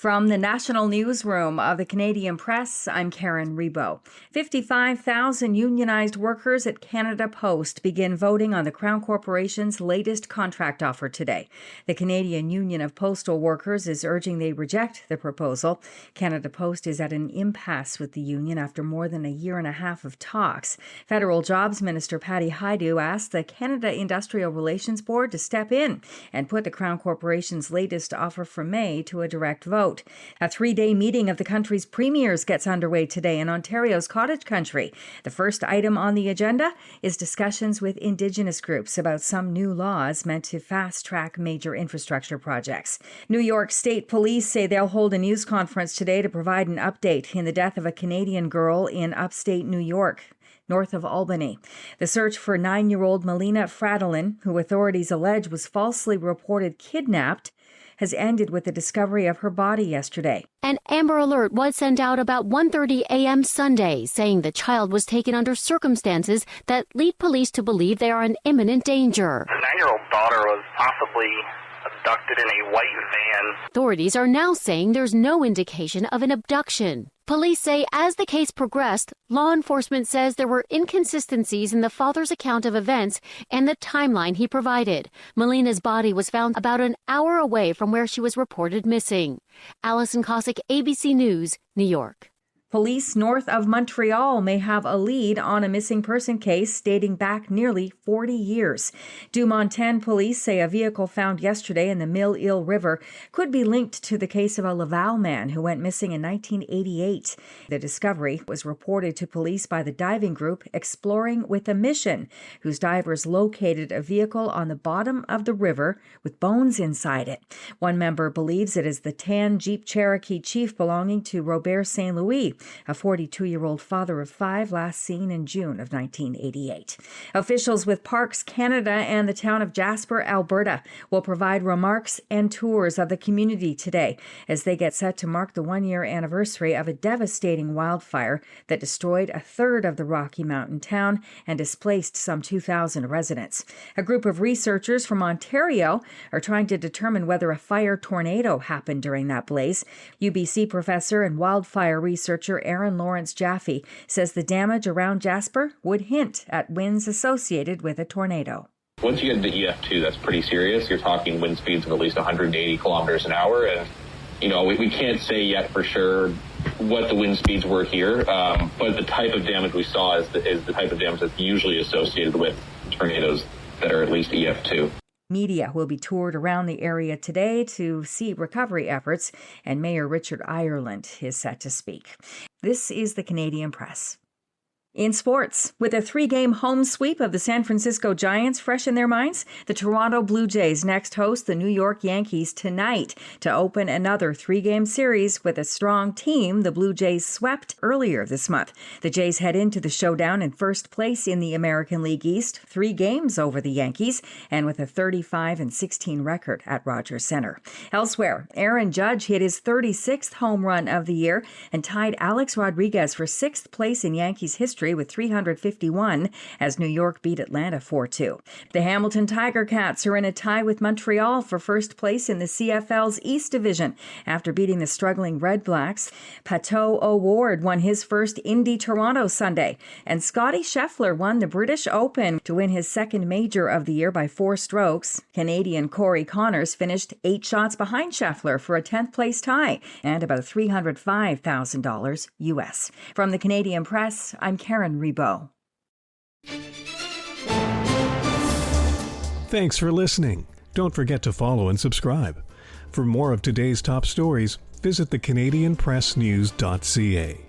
From the National Newsroom of the Canadian Press, I'm Karen Rebo. 55,000 unionized workers at Canada Post begin voting on the Crown Corporation's latest contract offer today. The Canadian Union of Postal Workers is urging they reject the proposal. Canada Post is at an impasse with the union after more than a year and a half of talks. Federal Jobs Minister Patty Hajdu asked the Canada Industrial Relations Board to step in and put the Crown Corporation's latest offer for May to a direct vote. A three-day meeting of the country's premiers gets underway today in Ontario's cottage country. The first item on the agenda is discussions with Indigenous groups about some new laws meant to fast-track major infrastructure projects. New York State Police say they'll hold a news conference today to provide an update in the death of a Canadian girl in upstate New York, north of Albany. The search for 9-year-old Melina Fradolin, who authorities allege was falsely reported kidnapped, has ended with the discovery of her body yesterday. An Amber Alert was sent out about 1:30 a.m. Sunday, saying the child was taken under circumstances that lead police to believe they are in imminent danger. The 9-year-old daughter was possibly abducted in a white van. Authorities are now saying there's no indication of an abduction. Police say as the case progressed, law enforcement says there were inconsistencies in the father's account of events and the timeline he provided. Melina's body was found about an hour away from where she was reported missing. Allison Cossack, ABC News, New York. Police north of Montreal may have a lead on a missing person case dating back nearly 40 years. Dumontaine police say a vehicle found yesterday in the Mille-Île River could be linked to the case of a Laval man who went missing in 1988. The discovery was reported to police by the diving group Exploring with a Mission, whose divers located a vehicle on the bottom of the river with bones inside it. One member believes it is the tan Jeep Cherokee Chief belonging to Robert St. Louis, a 42-year-old father of 5 last seen in June of 1988. Officials with Parks Canada and the town of Jasper, Alberta, will provide remarks and tours of the community today as they get set to mark the one-year anniversary of a devastating wildfire that destroyed a third of the Rocky Mountain town and displaced some 2,000 residents. A group of researchers from Ontario are trying to determine whether a fire tornado happened during that blaze. UBC professor and wildfire researcher Aaron Lawrence Jaffe says the damage around Jasper would hint at winds associated with a tornado. Once you get into EF2, that's pretty serious. You're talking wind speeds of at least 180 kilometers an hour. And, we can't say yet for sure what the wind speeds were here. But the type of damage we saw is the type of damage that's usually associated with tornadoes that are at least EF2. Media will be toured around the area today to see recovery efforts, and Mayor Richard Ireland is set to speak. This is the Canadian Press. In sports, with a 3-game home sweep of the San Francisco Giants fresh in their minds, the Toronto Blue Jays next host the New York Yankees tonight to open another 3-game series with a strong team the Blue Jays swept earlier this month. The Jays head into the showdown in first place in the American League East, 3 games over the Yankees, and with a 35-16 record at Rogers Center. Elsewhere, Aaron Judge hit his 36th home run of the year and tied Alex Rodriguez for 6th place in Yankees history with 351 as New York beat Atlanta 4-2. The Hamilton Tiger Cats are in a tie with Montreal for first place in the CFL's East Division after beating the struggling Red Blacks. Pateau O'Ward won his first Indy Toronto Sunday, and Scottie Scheffler won the British Open to win his second major of the year by 4 strokes. Canadian Corey Connors finished 8 shots behind Scheffler for a 10th place tie and about $305,000 US. From the Canadian Press, I'm Karen Rebo. Thanks for listening. Don't forget to follow and subscribe. For more of today's top stories, visit thecanadianpressnews.ca.